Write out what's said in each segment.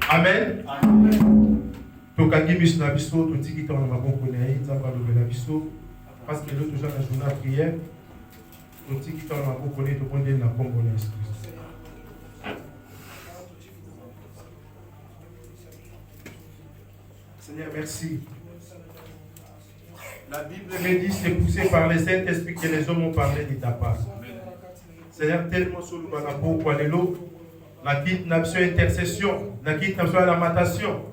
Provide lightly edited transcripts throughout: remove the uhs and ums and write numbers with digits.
Amen. Tokagimis na biso totiki ton maboko na ye nzambe alobela biso parce que l'autre jour na journée prière totiki ton maboko na ye tobondeli na kombo na Yesu Kristo. Seigneur, merci. La Bible me dit c'est poussé par le Saint-Esprit que les hommes ont parlé de ta part. Seigneur, tellement sur le banabo, quoi les lots, la quitte n'absent intercession, la quitte n'absent lamentation.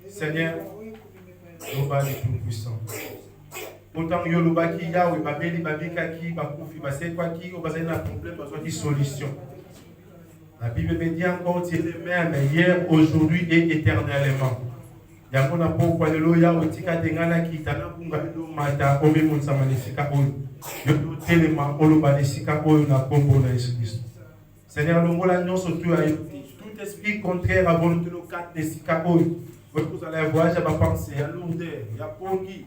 Seigneur, nous va les tout-puissants. Autant que le baki ya ou babeli babika qui va koufi va c'est quoi qui au bazin un problème besoin de solution. La Bible me dit encore tu es le même hier, aujourd'hui et éternellement. Yango na pourquoi le loya ou tika dengana qui tana bunga do mata obe monsa manisika oyo. Yo telema oloba nisika oyo na kombo na Jésus Christ. Seigneur, nous voulons surtout tout esprit contraire à volonté locale de Sika oyo. Vous allez voir, il y a pensée, il y a lourdeur, il y a pongi,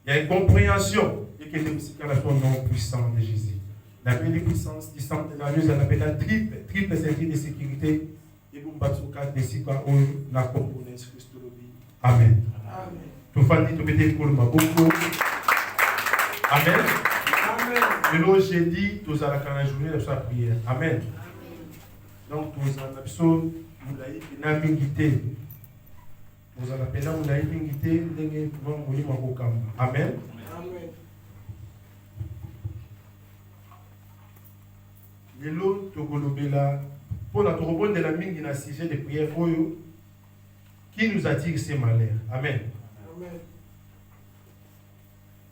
il y a une compréhension et que nous sommes dans le nom puissant de Jésus. La pleine puissance du sang de la nuit, on appelle la triple ceinture de sécurité et vous battez au cadre de Sika oyo na kombo na Jésus Christ. Amen. Tout famille, tout petit pour ma beaucoup. Amen. Et là, j'ai dit, tous à la journée de sa prière. Amen. Donc, tous en absolu, vous l'avez bien invité. Vous en appelez, vous l'avez bien invité, vous l'avez bien invité. Amen. Et là, pour la tourbe de la mine, il y a un sujet de prière. Qui nous attire ces malheurs? Amen. Amen.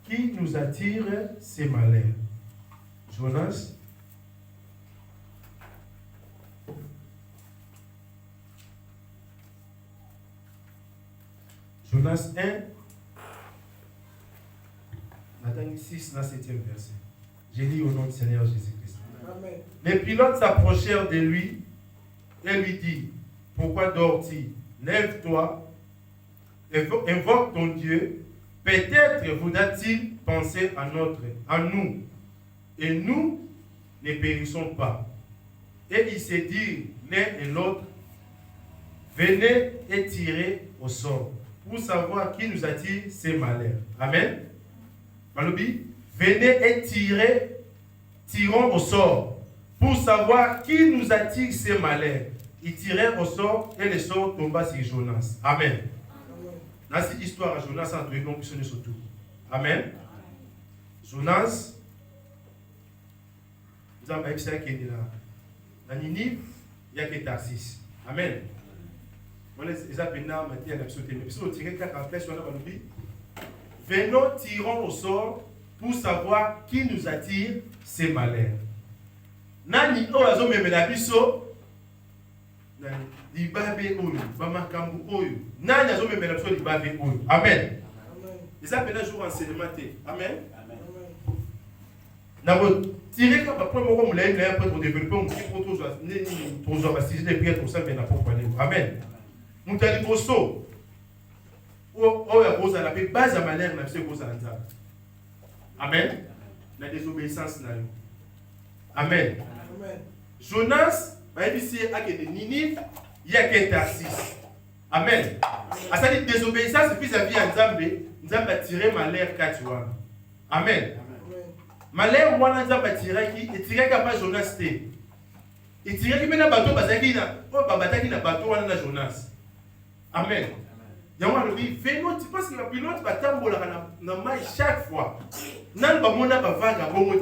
Qui nous attire ces malheurs? Jonas. Jonas 1, Nathan 6, dans 7e verset. J'ai dit au nom du Seigneur Jésus-Christ. Amen. Les pilotes s'approchèrent de lui et lui dit, pourquoi dors-tu? Lève-toi, invoque ton Dieu. Peut-être voudra-t-il penser à nous, et nous ne périssons pas. Et ils se dirent l'un et l'autre, venez et tirez au sort, pour savoir qui nous attire ces malheurs. Amen. Malobi, venez et tirons au sort, pour savoir qui nous attire ces malheurs. Ils tirèrent au sort et le sort tomba sur Jonas. Amen. Dans cette histoire, Jonas a trouvé non surtout. Amen. Jonas, nous avons dit que dans Ninive, il y a que Tarsis. Amen. Venons, tirons au sort pour savoir qui nous attire ces malheurs. Nani oazo memela biso libabe oyo bamakambu oyo nani azo memela biso libabe oyo. Amen. Ils appellent un jour enseignement. Amen. N'abo tirer comme après moi comme l'aide là après pour développer un petit pour tous baptiser des prières pour ça mais n'a pas parler. Amen. Mutali boso o ya boza la paix base à manière na se boza nza. Amen. La désobéissance na yo. Amen. Amen. Jonas va ici à que de Ninive il y a que Tarsis. Amen. À ça dit désobéissance vis-à-vis à Nzambe a tiré malheur katuana. Amen. Malheur moi Nzambe a tiré qui et tiré pas Jonas té. Et tiré qui mena bateau bazaki na o babataki na bateau wana na Jonas. Amen. Yango alobi venons tu penses que la pilote va tambola na mai chaque fois. Nan ba mona ba vaga bongo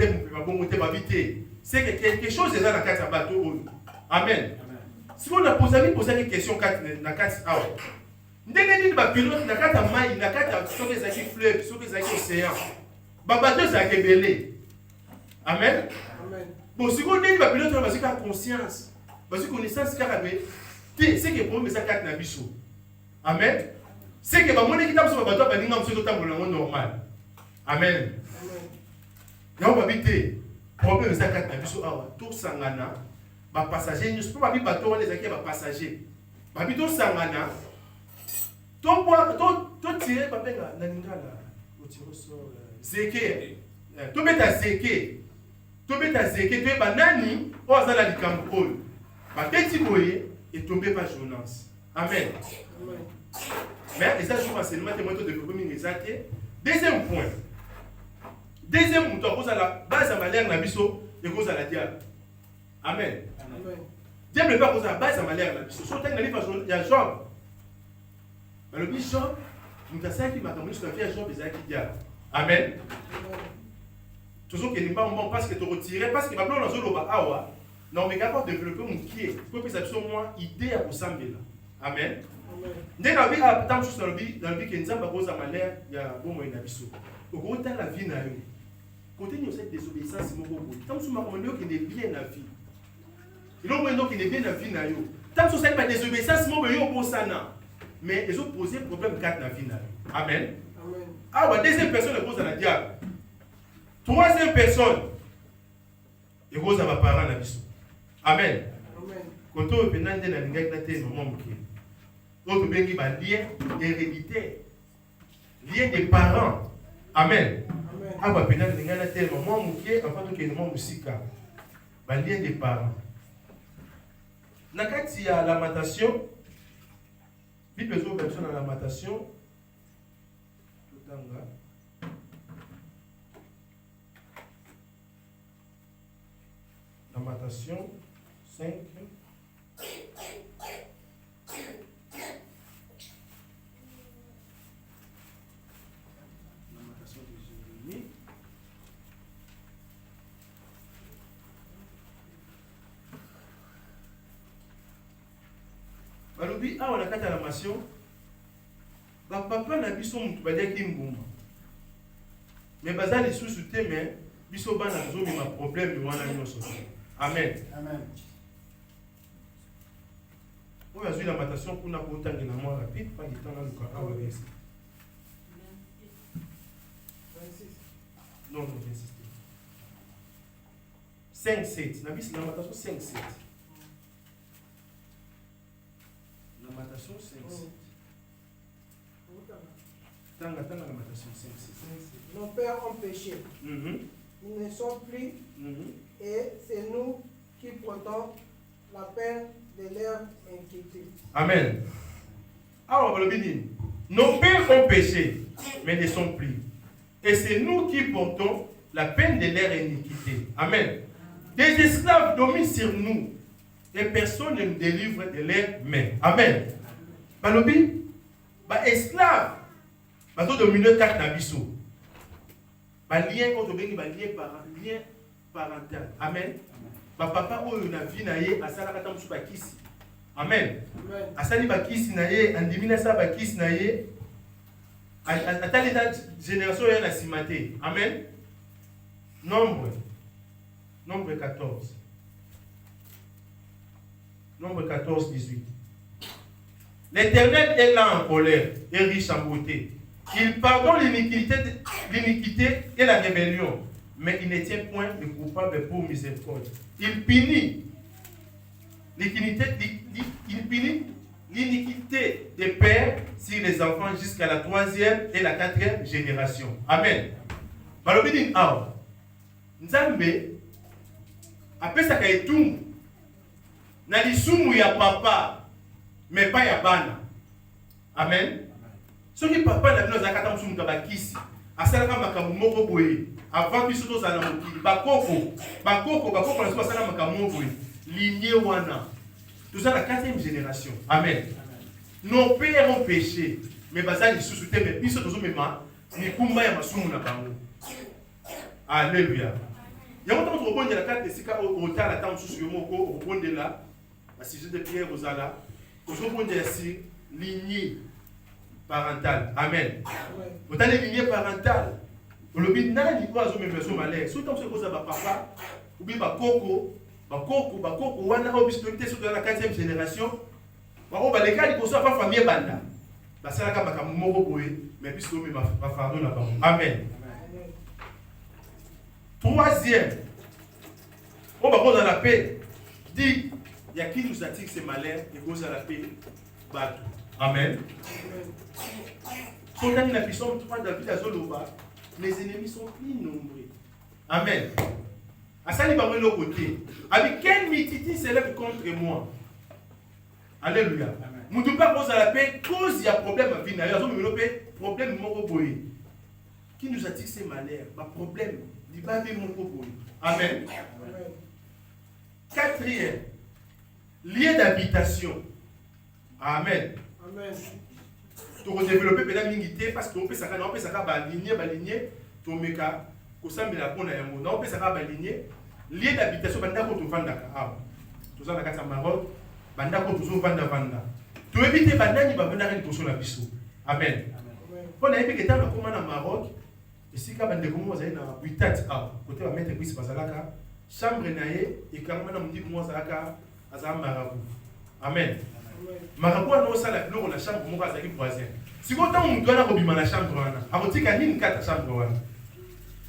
te ba vite. C'est que quelque chose est dans la carte à bateau. Amen. Si on a posé une question dans la carte à eau. Ndenge ni ba pilote na carte à mai na carte à sauver les fleuves, sauver les océans. Ba bateau ça belé. Amen. Amen. Bon si on est ba pilote on va se faire conscience. Parce que connaissance carabé. C'est que pour me ça carte na biso. Amen. C'est que ba mona ki tamso ba bateau ba ninga mso tambola normal. Amen. Amen. Ya on va vite. Problème ça carte na biso awa tout sangana ba passager nous pas bi bateau les akki ba passager ba bito sangana to boire to tirer ba benga na lingala o tiro so zeke to beta zeke to ba nani o azala likambo oyo ba beti boye et tomber par Jonas. Amen. Mais et ça je pense seulement témoin de développer mes exacts. Deuxième point. Deuxième point, cause à la base à malheur na biso et cause à la diable. Amen. Diable pas cause à la base à malheur na biso. Surtout dans le livre il y a Job. Mais le bicho Job, nous avons qui m'a commencé à faire Job des actes diable. Amen. Toujours qu'il n'est pas bon parce que tu retires parce que maintenant dans le awa non mais capable de développer mon qui est pour que ça soit moi idée à resembler là. Amen. Dès la vie à tant chose dans le vie que nous avons cause à malheur il y a bon moyen d'abisso. Au gros temps la vie na yo. Côté nous cette désobéissance mon beau. Tant que ma commande qui est bien la vie. Il a moyen qui est bien la vie na yo. Tant que cette pas désobéissance mon yo pour ça na. Mais ils ont posé problème 4 na vie na yo. Amen. Amen. Ah ouais, deuxième personne cause à la diable. Troisième personne et cause à ma parent na biso. Amen. Amen. Quand on peut n'entendre la langue na te maman moki. Donc bengi ba lien héréditaire. Lien des parents. Amen. Ah bah peut n'entendre la langue na te maman moki avant que maman musika. Ba lien des parents. Na kati ya lamentation, bi besoin personne en lamentation. Tutanga. Lamentation 5. Lamentation de Jérémie. Balobi, on a quatre lamentation. Papa na biso mutu badiaki mbuma. Mais bazali sous mais biso bana zomi ma problème wana nyonso. Amen. Amen. On a vu la matation pour nous autant de moi rapide, pas du temps dans le cas. 26. Non, non, 26. 5, 7. La matation 5, 7. La matation 5, 7. Tant la matation 5, 7. Nos pères ont péché. Ils ne sont plus. Et c'est nous qui portons la peine de leur inquiétude. Amen. Alors, nos pères ont péché, mais ne sont plus. Et c'est nous qui portons la peine de leur iniquité. Amen. Des esclaves dominent sur nous et personne ne nous délivre de leurs mains. Amen. Balobi, esclaves, ils dominent quatre nabiso. Lien parental. Amen. Papa oyo na vie na ye asala kata musu bakisi. Amen. Asali bakisi na ye andimina sa bakisi na ye. Atali ta génération ya na simate. Amen. Nombre 14. Nombre 14, 18. L'Éternel est là en colère et riche en beauté. Il pardonne l'iniquité et la rébellion, mais il ne tient point le coupable pour miséricorde. Il punit l'iniquité des pères sur les enfants jusqu'à la 3e et la 4e génération. Amen. Balobini awa. Nzambe apesaka etumu na lisumu ya papa mais pas ya bana. Amen. Soki papa na bino zakata musumu kabakisi asalaka makambo moko boye avant biso tozala na mokili bakoko na biso basala makambo moko boye lignée wana tozala la 4e génération. Amen. Nos pères ont péché mais bazali lisusu te mais biso tozomema mikumba ya masumu na bango. Alléluia. Yango tango tokobondela kati esika otala ntango mosusu yo moko okobondela basujet de prière ozala ozobondela si lignée parentale. Amen. Vous avez une lignée parentale. Vous avez une lignée parentale. Si vous avez un papa, ou bien bakoko, wana obistorité surtout dans la 4e génération. Bako ba les gars qui sont pas famille banda. Ba sala ka baka moko boye, mais puisque vous ma fardeau là bas. Amen. 3e. On va dans la paix. dit, il y a qui nous attire ces malheurs et cause à la paix. Amen. Son dans la puissance 3, David a Zoloba, mes ennemis sont innombreux. Amen. À ça, il va me l'autre côté. Avec quel mititi s'élève contre moi? Alléluia. Mon Dieu pas cause à la paix, cause il y a problème à vie. Il y a un problème mon boy. Qui nous attire ces malheurs? Un problème. Il va bien mon boy. Amen. Quatrième, lieu d'habitation. Amen. Amen. Tu vas développer peut-être l'unité parce que on peut s'aligner, baligner, tu mets qu'à consommer la bonne amour. On peut s'aligner. Lieu d'habitation, banda ko tu vanda ka. Tu ça na kata Maroc, banda ko tu vanda. Tu éviter banda ni ba vanda ni poso na biso. Amen. Pour na épée que tant comme na Maroc, et si ka bande comme ça na 8 ans, côté va mettre puis bazalaka, chambre naé et quand on dit comment ça ka azam marabout. Amen. Marabout no ça la plus on la chambre mo ka zaki voisin. Si ko tant on doit na bima na chambre wana, akotika nini kata chambre wana.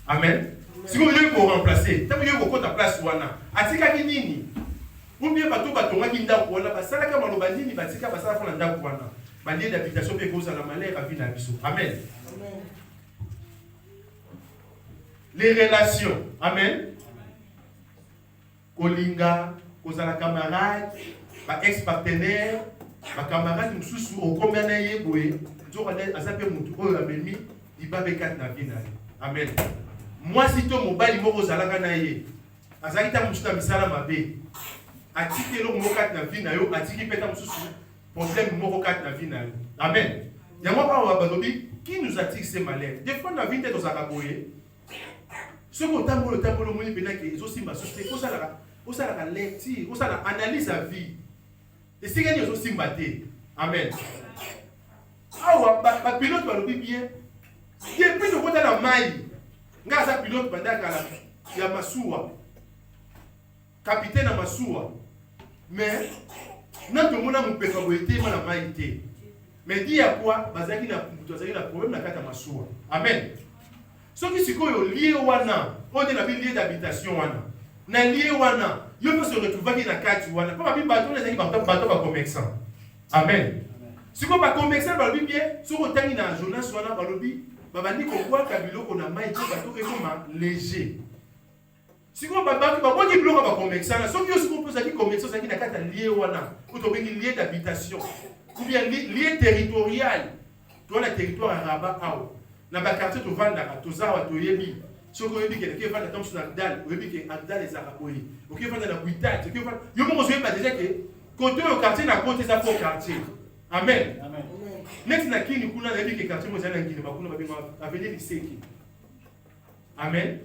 Amen. Si vous voulez vous remplacer, tant que vous avez ta place wana, atika nini? Ou bien bateau batonga kinda wana, basala ka maloba nini batika basala fona nda wana. Balier d'habitation peut causer la malheur à vie na biso. Amen. Amen. Les relations. Amen. Kolinga, kozala camarade, ba ex-partenaire, ba camarade mususu au combien na yeboé, nzoko azape mutu oyo amemi, ibabe kat na vie na. Amen. Moi si to mobali moko zalaka na ye, azali ta mususu na misala mabe. Atiki lo mokat na vie na yo, atiki peta mususu problème moko kat na vie na yo. Amen. Yango pa wa balobi qui nous attire ces malheurs. Des fois na vie te to zakaboye. Ce qu'on tambolo moni pena ke zo simba société ko sala ka lecture, ko sala analyse à vie. Et si gagné zo simba te. Amen. Awa ba pilote balobi bien. Depuis to kota na mai. Nga za pilote bandaka la ya masuwa. Capitaine na masuwa. Mais non tout le monde a mon péché boité mana maïté. Mais dit à quoi bazaki na problème na kata masuwa. Amen. Ce qui sikoyo lié wana, on est la lié d'habitation wana. Na lié wana, yo peut se retrouver na kati wana. Pas bi bateau les équipes bateau ba commerçant. Amen. Si ko ba commerçant ba bi bien, so ko tangi na Jonas wana ba lobi, ba bandi ko kwa kabilo ko na maïté bateau et comme léger. Si on va battre, on va bloquer par convection. Sauf que si on pose qui convection, c'est qui n'a qu'à lier wana, ou tu veux lié d'habitation, ou bien lié territorial. Toi le territoire arabe ao. Na ba quartier to vanda, to zawa to yebi. So ko yebi ke vanda tam sur Agdal, yebi ke Agdal les araboyi. OK vanda na Buitat, OK vanda. Yo mo zoé pas déjà que côté au quartier na côté ça pour quartier. Amen. Amen. Next na kini kuna na yebi ke quartier mo zana ngini ba kuna ba binga avenue Liseki. Amen.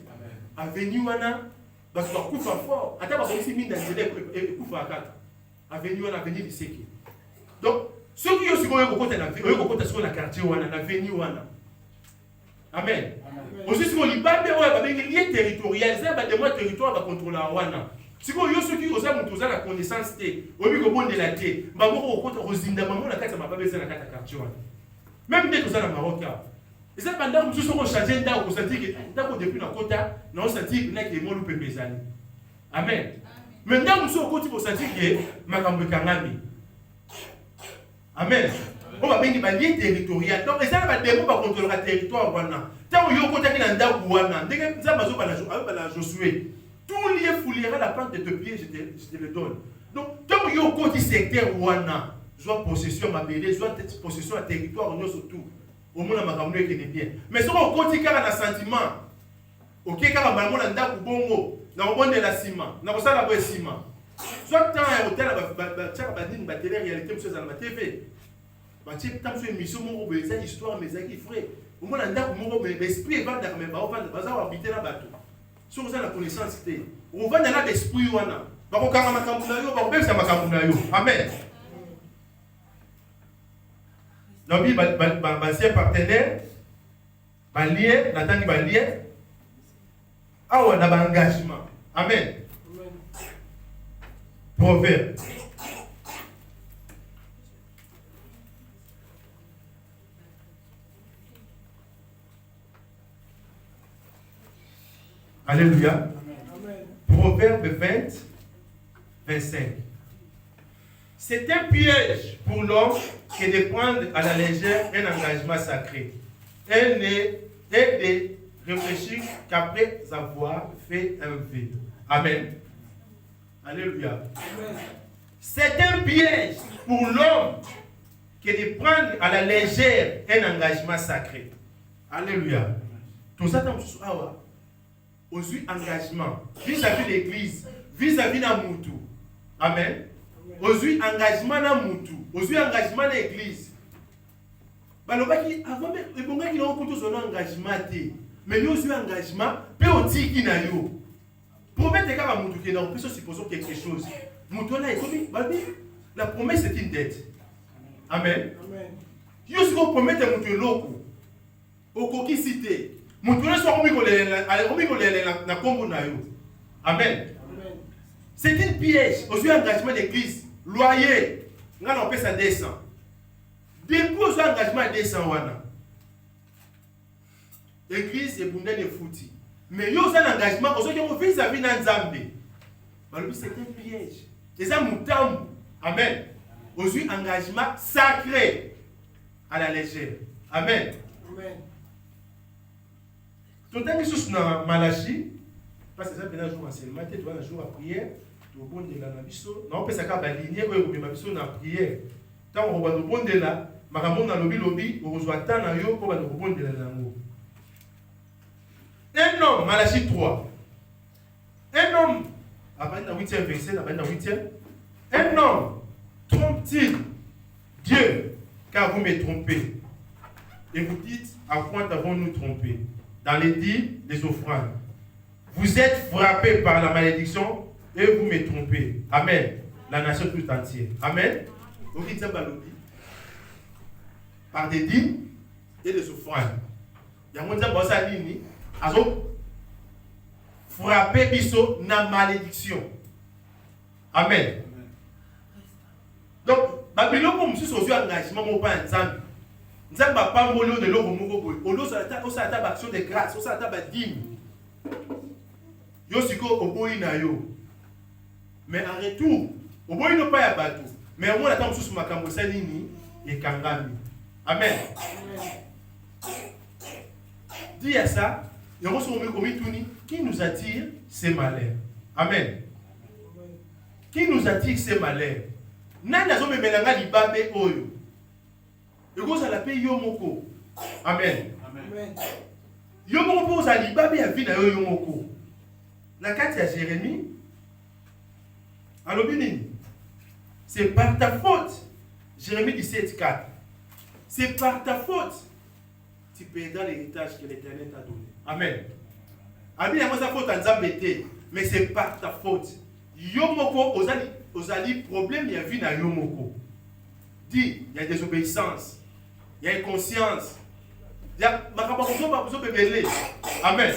Avenue wana parce que coup fort attends parce que ici mine d'intérêt coup fort avenue on avenue Liseki. Donc ceux qui aussi vont côté na sur la quartier wana na avenue wana. Amen. Aussi si on libambe ouais ba bengi lié territorial ça ba demande territoire ba contrôler wana. Si vous yo ceux qui osa mutuza la connaissance té obi ko bonde la té ba moko ko rozinda maman na kata ba beza na kata quartier wana. Même dès que ça na Maroc. Et ça pendant que nous sommes changés dans au senti que tant depuis na kota na on senti que na ke mo lupe bezali. Amen. Maintenant nous sommes au côté pour sentir que makambo kangami. Amen. On va bien ba lié territorial. Donc ça va démo ba contrôler le territoire wana. Tant yo kota ki na ndaku wana, ndenge za bazo bala Josué. Tout lié fouillera la plante de tes pieds, je te le donne. Donc tant yo côté secteur wana, soit possession mabélé, soit possession à territoire on surtout. Au moins ma caméra qui est bien mais si on continue à un sentiment ok quand on a ndaku bongo na on de la ciment na ko sala bo ciment soit tant à hôtel ba dine ba télé réalité monsieur za na TV ba ti tant sur émission mo be ça histoire mais ça qui frais au moins ndaku mo be esprit va dans mais ba va za habiter na bateau sur ça la connaissance té on va dans l'esprit wana ba ko kanga makambu na yo ba ko besa makambu na yo amen. Donc, il y partenaire, lié, Nathan va lié. Ah, on a un engagement. Amen. Proverbe. Alléluia. Proverbe 20, 25. C'est un piège pour l'homme que de prendre à la légère un engagement sacré. Et de réfléchir qu'après avoir fait un vœu. Amen. Alléluia. Amen. C'est un piège pour l'homme que de prendre à la légère un engagement sacré. Alléluia. Tout ça, aujourd'hui, engagement vis-à-vis de l'église, vis-à-vis de Moutou. Amen. Aujourd'hui, engagement dans Moutou. Aujourd'hui, engagement dans l'église. Balobaki, avant, il y a un engagement. Mais nous, aujourd'hui, engagement, puis on dit qu'il y a eu. Promettre qu'à Moutou, qu'il y a supposons quelque chose. Moutou, là, la promesse, c'est une dette. Amen. Yo si vous promettez Moutou loko, au coquille cité, Moutou là soit na kombo na yo. Amen. C'est une piège. Aujourd'hui, engagement d'église, loyer, on a ça 200. Dépose engagement à 200 wana. L'église est bondée de fouti. Mais yo un engagement, aujourd'hui, on vise à vie dans Zambé. C'est un piège. C'est ça moutam. Amen. Aujourd'hui, engagement sacré à la légère. Amen. Amen. Tout un chose dans Malachi, parce que ça, c'est un jour enseignement, tu dois un jour à prière, tu vas bon de la nabiso. Non, parce que ça va aligner, oui, oui, nabiso na prière. Tant on va nous bon de là, maramon na lobby, on reçoit tant na yo, on va nous bon de la nango. Un homme, Malachi 3. Un homme, avant la 8e verset, avant la 8e, un homme trompe-t-il Dieu, car vous me trompez. Et vous dites, à quoi avons-nous trompé? Dans les dits des offrandes. Vous êtes frappés par la malédiction et vous me trompez. Amen. La nation tout entière. Amen. Par des dîmes et des offrandes. Il y a un monde qui frappé biso na malédiction. Amen. Donc, Babylone, comme si c'est un engagement, mon pas ensemble. Nous avons pas mollo de l'eau au lot, ça a action de grâce, ça a dîme. Yo siko oboyi na yo. Mais en retour, oboyi no pas ya bateau. Mais on attend sous makambo salini et kangami. Amen. Dis à ça, il y a un qui nous attire ces malheurs. Amen. Qui nous attire ces malheurs. Nana zo memelanga libabe oyo. Ego ça la paye yomoko. Amen. Amen. Yomoko pour ça libabe ya vie na yo yomoko. La carte à Jérémie. Alors bini. C'est par ta faute. Jérémie 17:4. C'est par ta faute. Tu perdras l'héritage que l'Éternel t'a donné. Amen. Abi ya sa faute en zambete, mais c'est par ta faute. Yomoko ozali problème ya vie na yomoko. Dis, il y a désobéissance. Il y a inconscience. Il y a makabakozo bebele. Amen.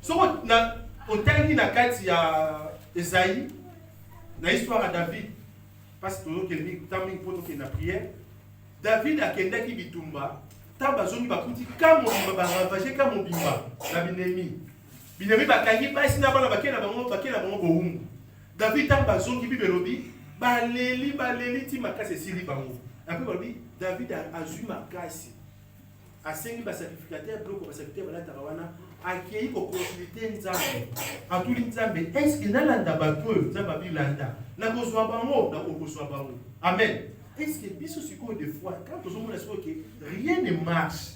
So na otangi na kati ya Esaïe na histoire à David parce que quelqu'un tammi poto ke na prière. David akendaki bitumba tamba zoni bakuti kamo bimba ravager kamo bimba na binemi. Binemi bakangi basi na bana bakena bango bohungu. David tamba zoni bibelobi baleli ti makase sili bango. Après balobi David a zui makasi. A sengi ba sacrificateur bloco ba sacrificateur bala tarawana akei ko consulter nzambe. Atuli nzambe est-ce que nalanda bato nzamba bilanda na kozwa bango na okozwa bango. Amen. Est-ce que biso siko des fois quand on se dit que rien ne marche.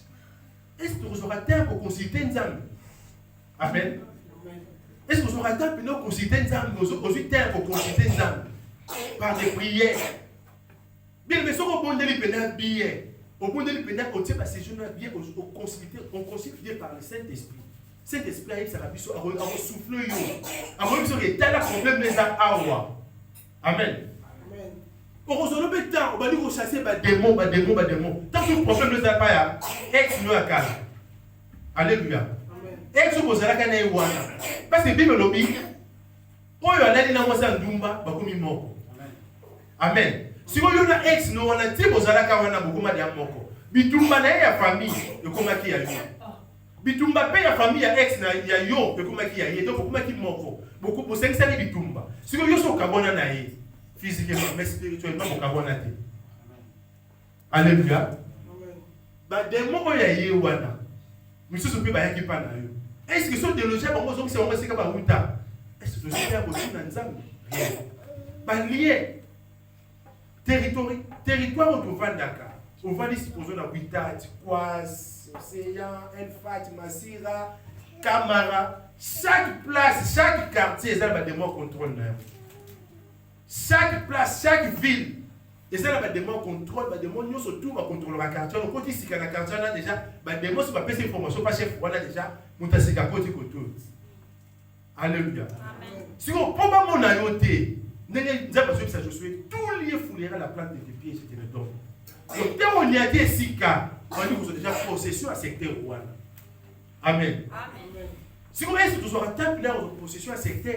Est-ce que vous aurez temps pour consulter nzambe? Amen. Est-ce que vous aurez temps pour consulter nzambe? Vous aurez temps pour consulter nzambe par des prières. Bien, mais si on prend des pénales bien, on prend des pénales, on tient à ces jeunes bien, on consulte bien par le Saint-Esprit. Saint-Esprit a dit à souffler, à vous dire que tel problème les a awa. Amen. On résout le temps, on va dire qu'on chasse des démons. Tant que le problème les a pas, ex-nous à calme. Alléluia. Ex-nous aux alakana et wana. Parce que Bible lobby, on y a allé dans moi sans dumba, bakoumi moko. Amen. Si vous avez un ex, nous avons dit que vous avez un moko. Bitumba na ya famille, et comment qui a eu. Bitumba paye la famille ya ex na ya yo, et comment qui a eu. Donc comment qui moko. Beaucoup pour 5 ans bitumba. Si vous avez un naïf, physiquement, mais spirituellement, vous avez un Alléluia. Bah, des mots où il y a eu wana. Mais ce sont pas qui parlent. Est-ce que ce sont des logements qui sont aussi comme Outa? Est-ce que c'est un peu de rien? Bah, lié. Territoire où tu vas Dakar. On va dire, supposons à Ouita, Tikwas, Océan, Elfat, Massira, Camara. Chaque place, chaque quartier, ça va des mots contrôle. Chaque place, chaque ville. Et ça, va des mots contrôle, des mots surtout va contrôler la quartier. On peut dire que la quartier a déjà, des mots sur papier, c'est information, pas chef, on a déjà, on t'a séqué côté côté. Alléluia. Si on prend pas mon ayoté, je suis tout lié foulera la plante de tes pieds, je te le donne. Donc, quand on y a des sika, on dit que vous avez déjà possession à secteur Rwanda. Amen. Si vous restez toujours à temps, là, vous avez possession à secteur.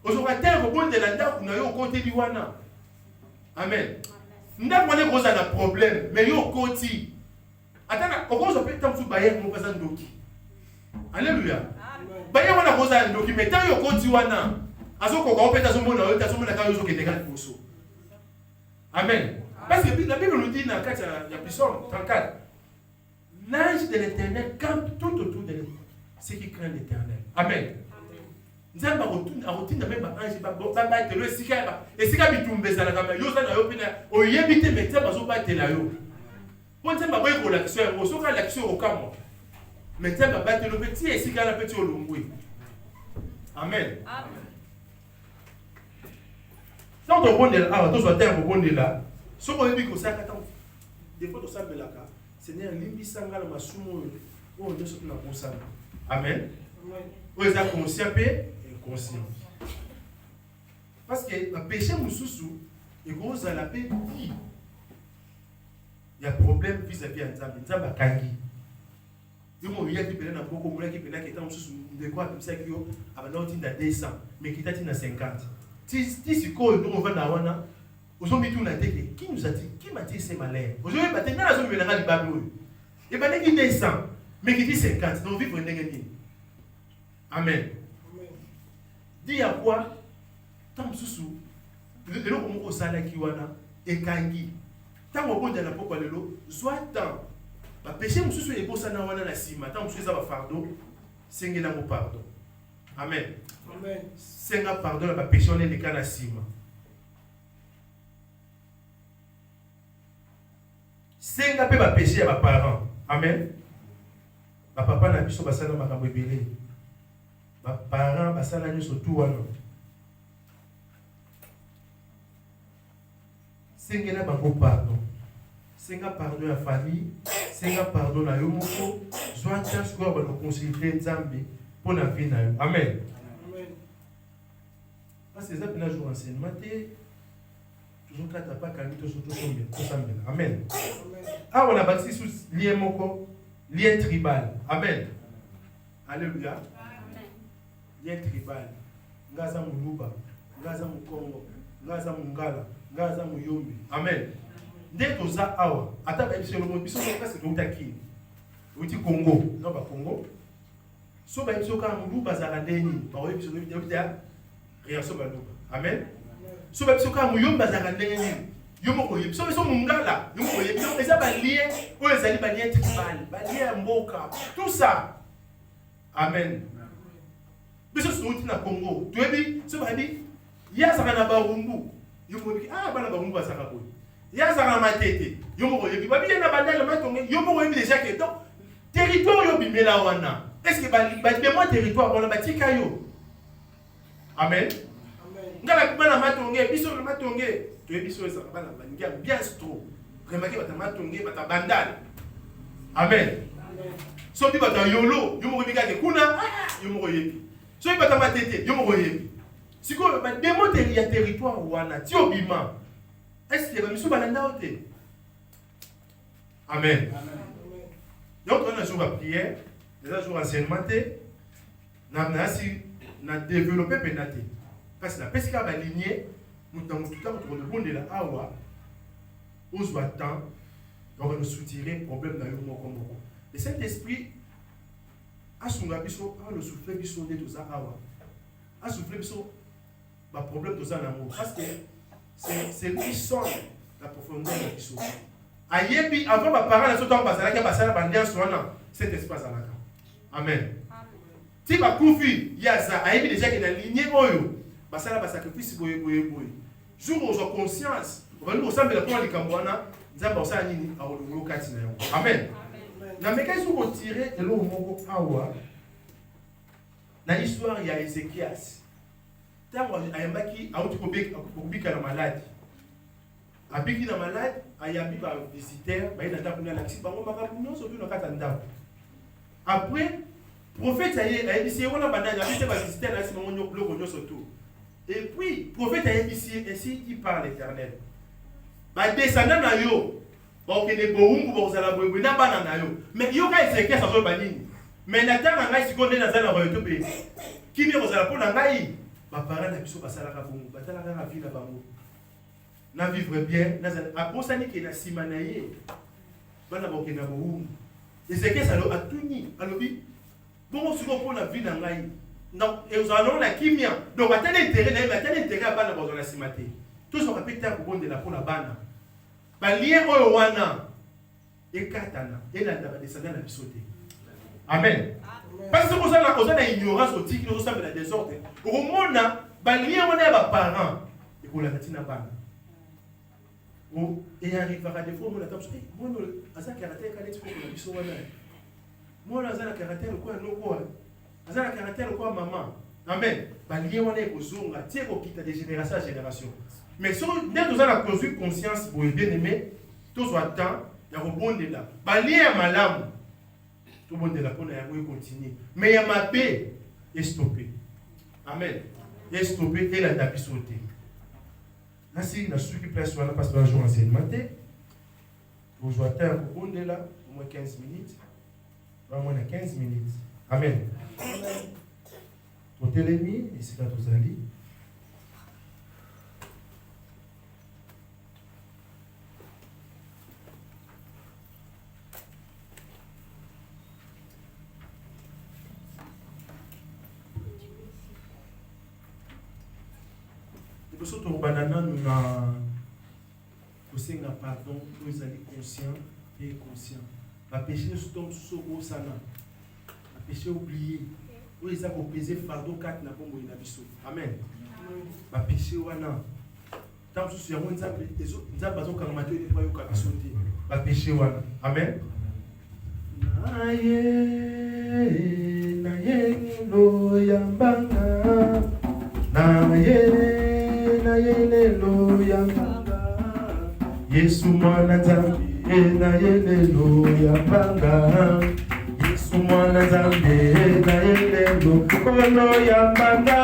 Vous aurez un rebond de la dame, vous avez au côté du Rwanda. Amen. Nous avons un problème, mais nous avons un côté. Attends, on va faire tant de bayer mon président Doki. Alléluia. Bayer on a posé un Doki, mais tant que côté Rwanda. Azo ko ko peta zo mona yo ta zo mona ka yo zo ke dega poso. Amen. Parce que la Bible nous dit dans le Psaume 34, l'ange de l'Éternel campe tout autour de ceux qui craignent l'Éternel. Amen. Nous avons a routine même ange ba te le sika et sika bitumbe za la kama yo za na yo pina o yebite metsa bazo ba te la yo. Pour dire ba boy ko l'action o so ka l'action au kamo. Metsa ba te le petit et sika la petit olongwe. Amen. Amen. Tant que bon là, tous soit un bon là. Ce qu'on dit que ça attend. Des fois, tout ça belaka. Seigneur, limbi sanga la masumo. Oh, Dieu soit na conscience. Amen. Vous êtes conscient et inconscient. Parce que le péché mususu, il cause à la paix. Il y a problème vis-à-vis de Nzambe. Nzambe kangi. Il y a qui peut na beaucoup moula qui peut na qui est en mususu de quoi comme ça qui yo abandon tinda 200 mais qui t'a 50. Si quoi nous va na wana aujourd'hui tout na teke qui nous a dit qui m'a dit c'est malheur aujourd'hui ba tena zo venanga libablo et ba neki 200 mais qui dit 50 donc vivre ndenge. Amen. Dit à quoi tant susu le lo ko sala ki wana e kangi tant mo bonde na poko lelo soit tant ba péché mususu e bosana wana na sima tant mususu za ba fardeau sengela mo pardon. Amen. Amen. Senga pardon la péché on est les cas sima. Senga pe ba péché ba parents. Amen. Ba papa na biso basana makambo ebele. Ba parents basana nyo surtout wana. Senga bango pardon. Senga pardon la famille, senga pardon la yo moko, soit chance ko ba considérer Nzambe pour la vie na yo. Amen. Parce que ça peut jouer enseignement, toujours quand tu n'as pas calmé, tout semble. Amen. Ah, on a bâti sous lien moko, lien tribal. Amen. Alléluia. Lien tribal. Ngaza muluba, ngaza mukongo, ngaza mungala, ngaza muyombi. Amen. Dès que ça awa, attends, sur le monde, ils sont presque tout acquis. Outi Congo, non pas Congo. So ba ils sont quand muluba zaradeni, par exemple, sur le vidéo Amen. So ba biso ka muyomba zaka ndenge nini. Yo moko yebi. So biso mungala, yo moko yebi. So eza ba lien, o ezali ba lien tribal, ba lien mboka, tout ça. Amen. Biso souti na Congo. Tu yebi, so ba bi ya zaka na barumbu. Yo moko yebi, ah bana barumbu zaka ko. Ya zaka na matete. Yo moko yebi. Ba bi na bandala matonge, yo moko yebi déjà que donc territoire yo bimela wana. Est-ce que ba démon territoire wana ba tika yo? Amen. Ngala bana matonge biso na matonge to biso eza bana bangia bien stro. Remarquez bata matonge bata bandal. Amen. So bi bata yolo, yo mo bika ke kuna, yo mo yebi. So bi bata matete, yo mo yebi. Siko ba démonter ya territoire wana ti obima. Est-ce que ba miso balanda ote? Amen. Donc on a jour à prière, déjà jour enseignement na si na développer penate. Parce que la pesque a aligné, nous avons tout le temps le bon de la awa, où soit temps, on va nous soutirer problème dans le monde. Le Saint-Esprit a son abisso, a le soufflé bisso de tout ça awa, a soufflé bisso le problème de ça l'amour. Parce que c'est lui qui sonne la profondeur de l'issue. Ayebi, avant ma parole, ce temps passé, la passé la bandière sur cet espace à la carte. Amen. Si ma koufi, il y a ça, ayebi déjà qu'il a ligné oyo, ça la sacrifice boye boye boye. Jour où j'ai conscience, on va nous ressembler à quoi les Cambouana, d'abord ça nini à l'eau katina. Amen. Na meka ils sont retirés de l'eau moko awa. Na histoire il y a Ézéchias. Tant ayambaki a ukubika na malade. Abiki na malade, ayabi ba visiteur, ba ina tapu na laksi bango makabu non so bi na kata ndako. Après prophète a dit, on a bandage, il va visiter là, c'est mon blog, surtout. Et puis, prophète a dit, ainsi il parle l'Éternel. Bah, descendant na yo, bon, que les boum, vous allez boum, n'a pas na yo. Mais yo, quand il s'est cassé, ça se banni. Mais Nathan n'a pas si qu'on est dans un royaume pays. Qui vient aux alentours n'a pas eu. Ma parole n'a pas ça la boum, bah, t'as la vie là-bas. N'a vivre bien, n'a pas ça ni qu'il a simanaïe. Bah, n'a pas qu'il a boum. Et c'est que ça a tout ni, alors oui. Bon, si on prend la vie dans l'aïe, et nous allons la kimia. Donc, à tel intérêt à bana dans la cimate. Tout ce qu'on appelle terre pour de la pour la bana. Balien owana et katana et la descendant la bisoté. Amen. Parce que nous avons l'ignorance au tic, nous sommes dans la désordre. Au monde, balien on est parents et pour la katina bana. Et arrivera des fois, on attend. Moi, à ça caractère quand est-ce que la bisoté. Moi, je suis un caractère quoi, non quoi. Je suis un caractère quoi, maman. Amen. Balien on est aux zonga, tiens au quitte de génération à génération. Mais si nous avons construit conscience pour les bien-aimés, tous attend, il y a un bon là. Balien à malam, tout le monde est là pour continuer. Mais il y a ma paix est stoppée. Amen. Est stoppée et la tapis sauté. Là, si nous avons qui place sur la passe de la journée enseignement, vous attendez un bon là, au moins 15 minutes. Vraiment, on a 15 minutes. Amen. Ton télémi, ici, là, tous allés. Et pour ce tour banana, nous avons aussi un pardon, nous allons conscients et conscients. La péché tombe sur le sana. La péché oublié. Où ils ont pesé fardeau 4 na bombo ina biso. Amen. La péché wana. Tant que sur un nzambe nzambe bazo kangamato ile kwa yoka biso te. La péché wana. Amen. Naye lo yambanga. Naye lo yambanga. Yesu mwana nzambe. Na yelelo ya banga Yesu mwana zambe na yelelo kono ya banga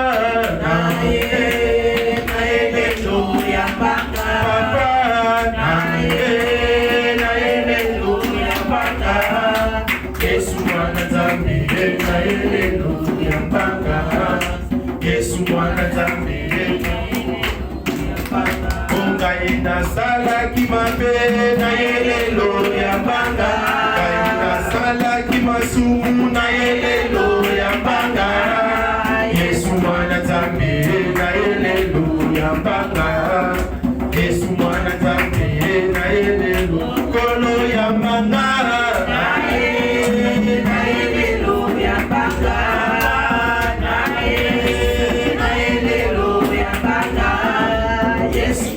na yelelo ya banga papa na yelelo ya banga Yesu mwana zambe na yelelo ya banga Yesu mwana zambe Kaina sala kimabe na yelelo ya banga Kaina sala kimasumu na yelelo ya banga Yesu mwana zambe na yelelo ya banga Yesu mwana zambe na yelelo kolo ya banga na yelelo ya banga na yelelo ya banga Yesu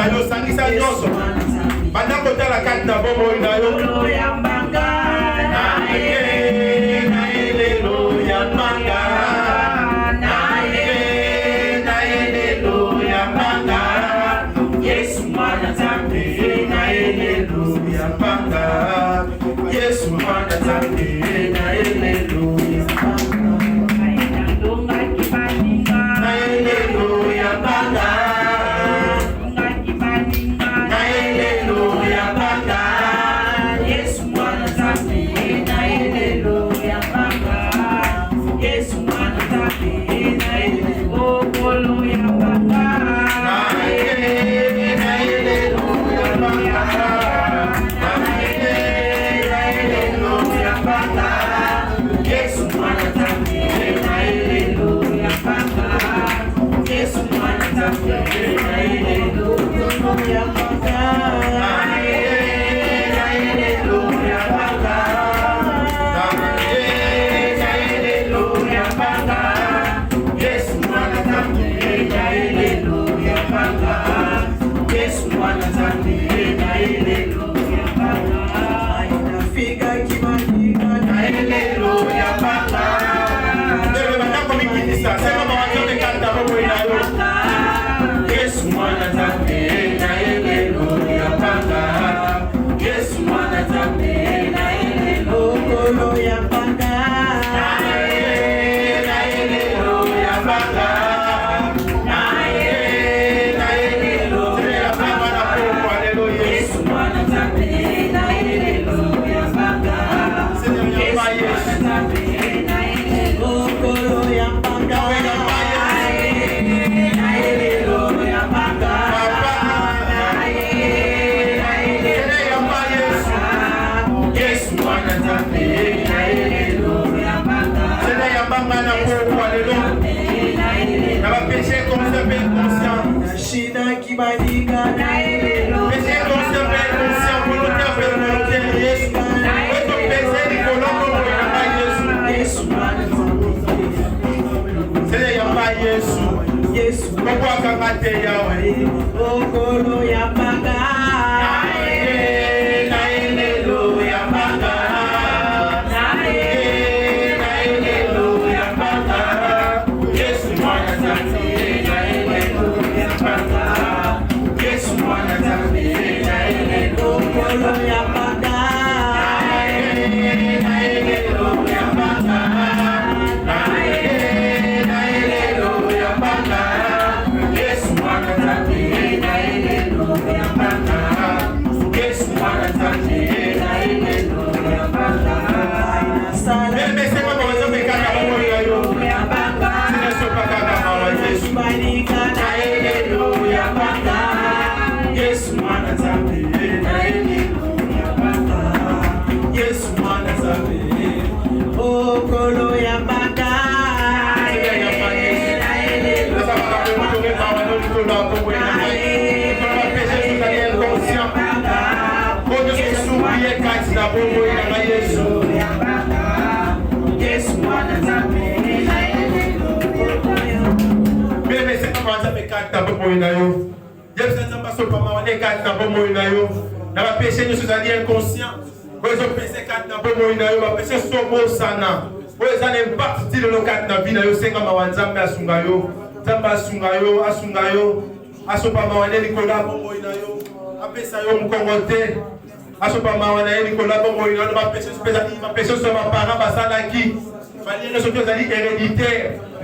yo sangisa nyoso banda kotala kati na bomo ina yo ya mbanga na yelelo ya mbanga na yelelo ya mbanga Yesu mwana zambe na yelelo ya mbanga Yesu mwana zambe na yelelo ya mbanga aina ndonga kibaninga na yelelo ya mbanga Yesu mwana zambe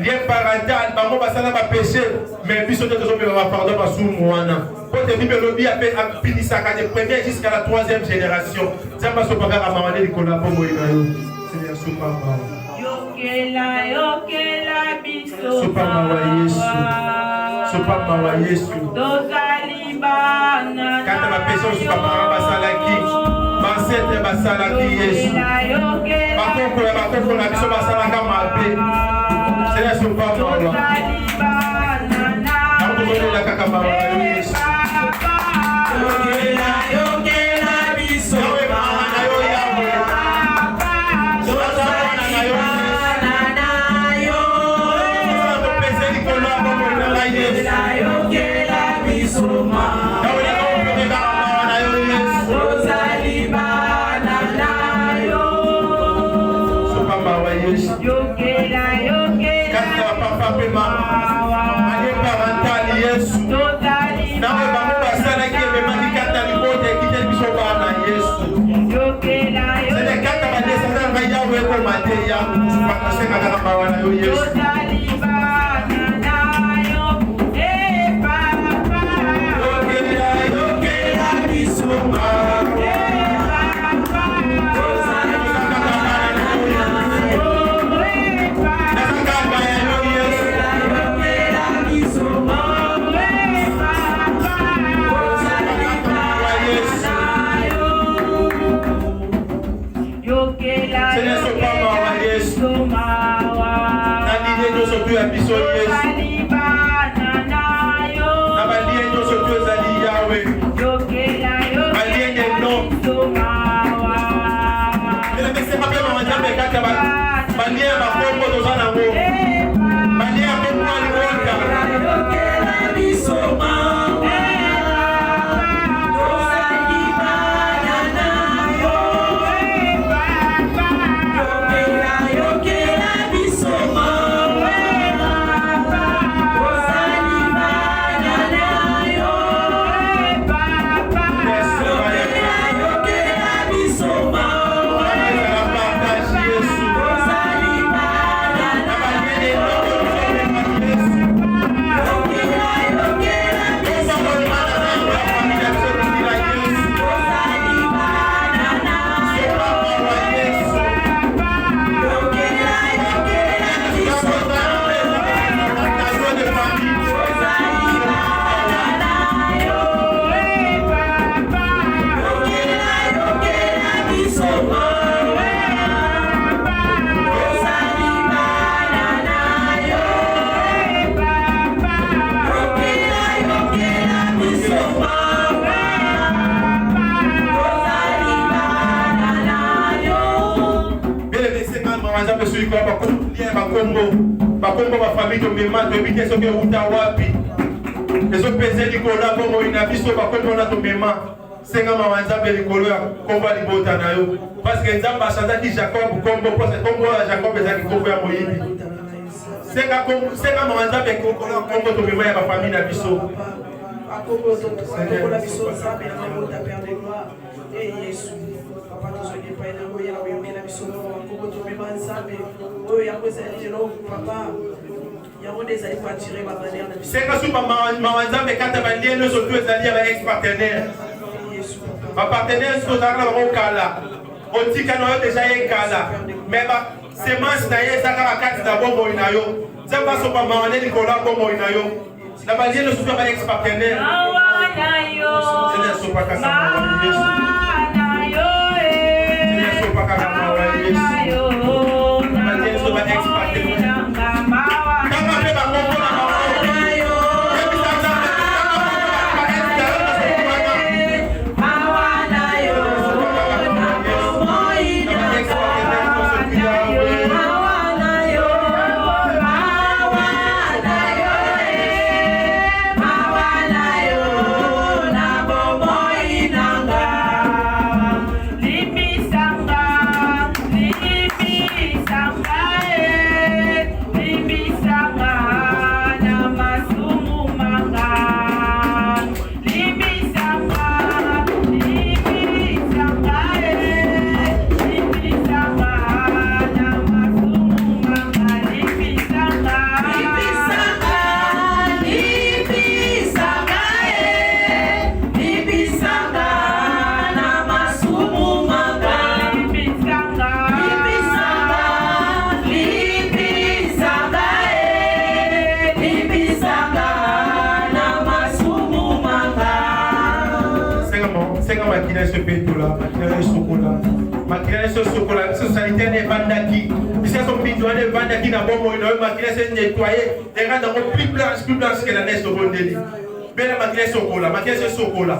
lien parental, bango basala ba péché, mais biso te tozo ba pardon ba sou moana. Quand tu Bible lobby a fini ça de première jusqu'à la troisième génération. Zamba so paka amane likola bongo inayo. Seigneur supama. Yokela biso. Supama wa Yesu. Supama wa Yesu. Dozalibana. Quand la péché supama basala ki. Basete basala ki Yesu. Bakoko la biso basala ka mabe. Seigneur supama wa. Akuzole la kaka mama Yesu. Yesu iko hapa kulia bakombo ba famille to mema to bite soke uta wapi. Ezo pese likola bongo ina biso bakombo na to mema. Senga mawanzambe likolo ya kombo libota na yo. Parce que Nzamba asazaki Jacob kombo pour ce kombo ya Jacob ezaki kombo ya moyibi. Senga mawanzambe kokolo kombo to mema ya ba famille na biso. Akombo to la biso Nzambe na mabota Père de gloire. Et Yesu. Papa to soki pa na ngoya na yomela biso akombo to mema Nzambe. Oyo ya kweza njelo papa. Yango desali pour attirer ma manière de biso. Senga supa mawanzambe kata ba lieno so tu ezali ya ex partenaire. Ma partenaire sont dans le kala. On dit qu'on a déjà un kala. Mais ma semence naie ça va quatre d'abord bon inayo. Ça va sur pas manger Nicolas bon inayo. La balienne ne souffre pas ex partenaire. C'est ne sont pas qu'à sanitaire n'est pas d'acquis. Si elles sont pitoyées, elles vont d'acquis dans le bon moment. Ma maquillage est nettoyée. Les gars dans plus blanche que la neige au bon délit. Mais la maquillage est chocolat. Maquillage est chocolat.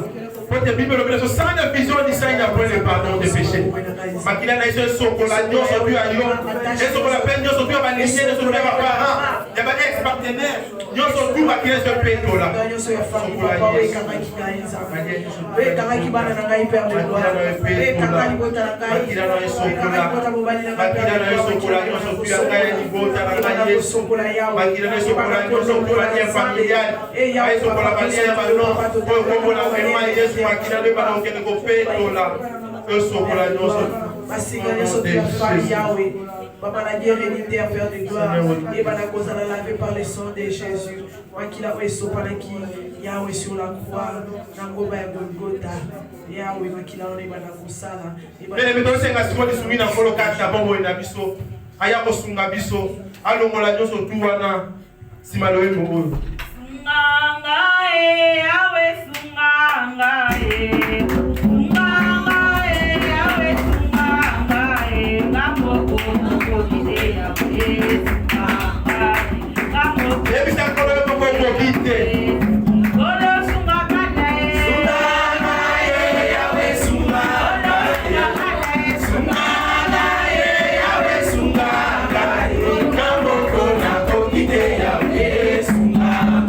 Quand la Bible le sans la vision du Seigneur après le pardon des péchés. Maquillage est chocolat. Nous sommes plus à Lyon. Elles sont la peine. Nous sommes plus à Valaisie. Nous sommes plus à parents. Il y a pas d'ex-partenaire. Nous sommes plus maquillage de pétola. Papa, la guerre héréditaire, Père de gloire, et la cause à la laver par le sang de Jésus. Moi qui l'a fait qui Yahweh sur la croix, Nangoba et Golgotha, Yahweh, moi qui l'a fait la Kusala. Mais les méthodes, c'est que si on est soumis dans le colocat, d'abord, on a biso, Ayako Sunga biso, allons, on l'a dit sur tout, si malheureux, mon Yahweh Sunga, Sunga,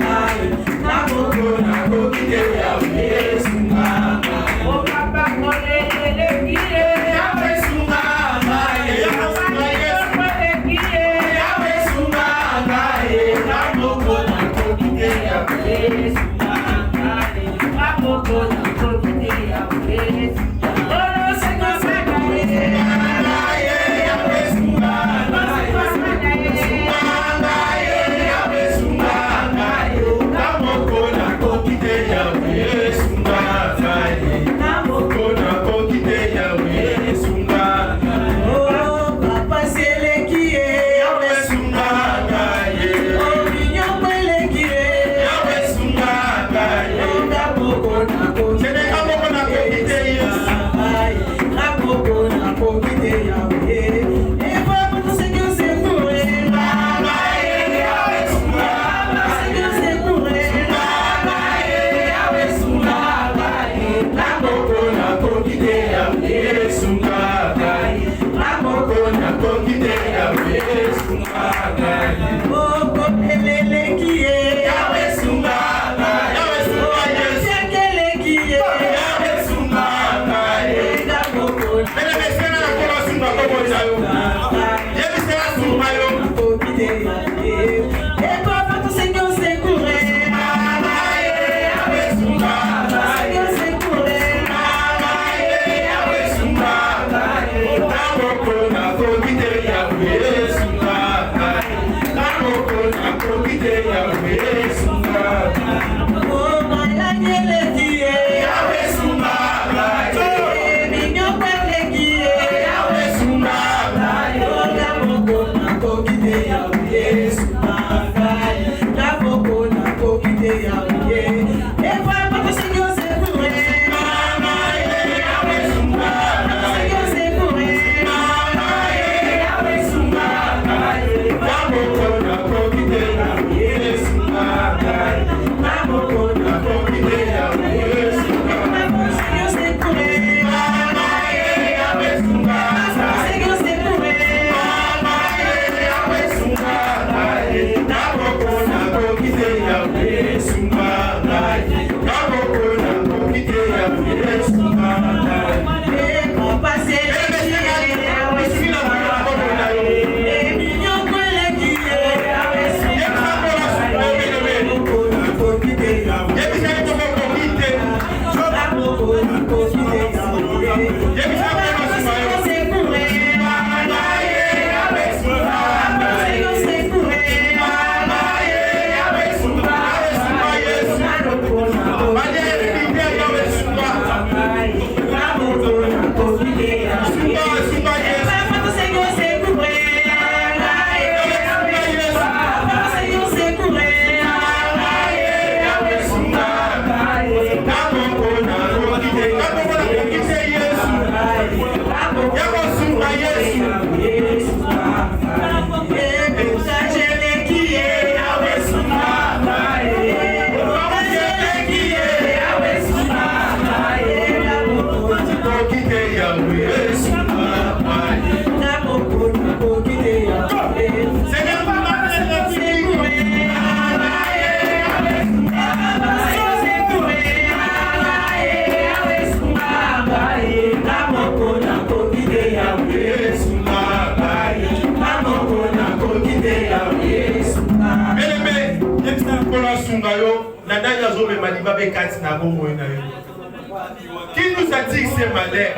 Qui nous a dit que c'est malheur?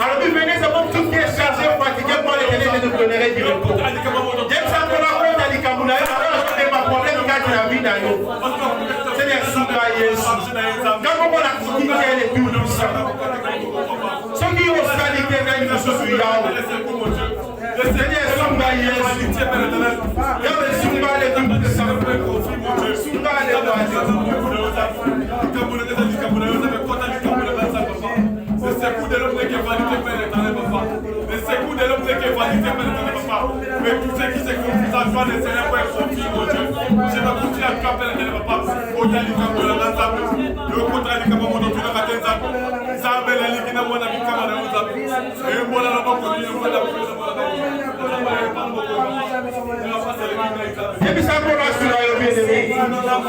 Alors vous venez savoir tout qui est chargé ou fatigué pour l'Éternel nous donnerait du repos. C'est ma problème quand la vie dans nous. C'est les sous-cahiers. Quand on la critique, elle est plus puissante. Ceux qui ont salité, ils nous sont le Seigneur Sunga Yesu. Yawe Sunga le Tungusa. Sunga le Wazi. C'est coup de l'homme qui est validé par l'Éternel, papa. C'est coup de l'homme qui est validé par l'Éternel, papa. Mais tout ce qui s'est confié à toi, le Seigneur va être confié, mon Dieu. Je vais continuer à frapper l'Éternel, papa. Au-delà du camp de la Nazaré. Le contrat du camp de mon Dieu, la Matenza. Zambe la Ligue, n'a pas d'habit comme la Nazaré. Et moi, là, on va continuer à faire la prière. Et puis ça, pour la suite, il y a bien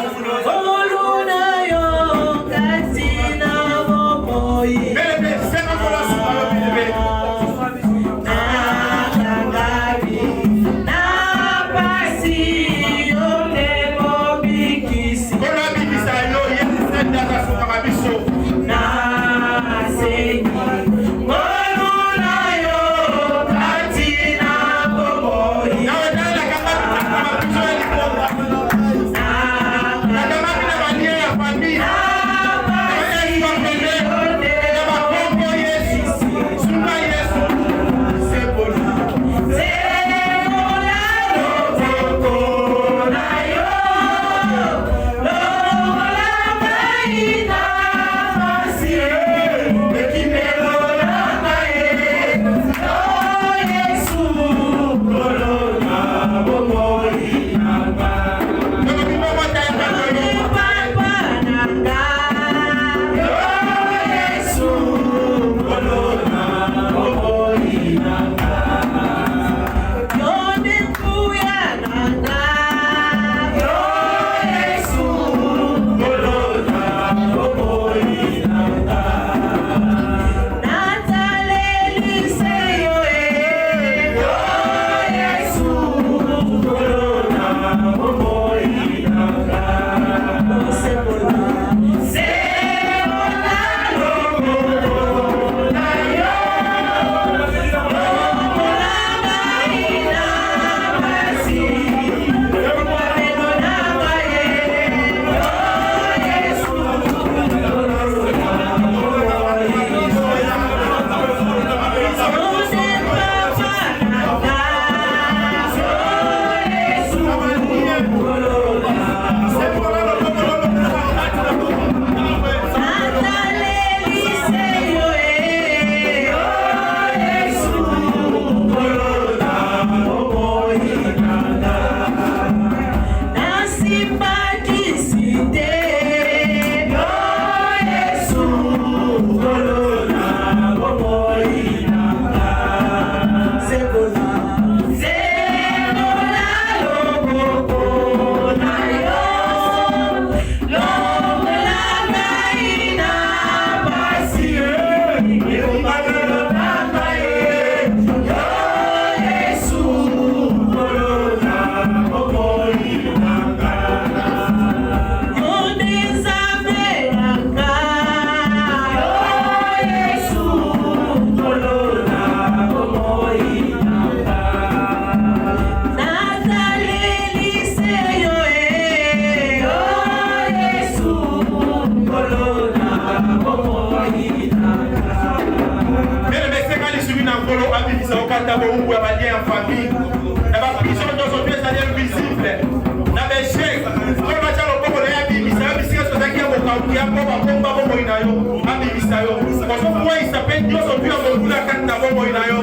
Il s'appelle Dieu, son Dieu, mon Dieu, la carte d'abord, il a eu,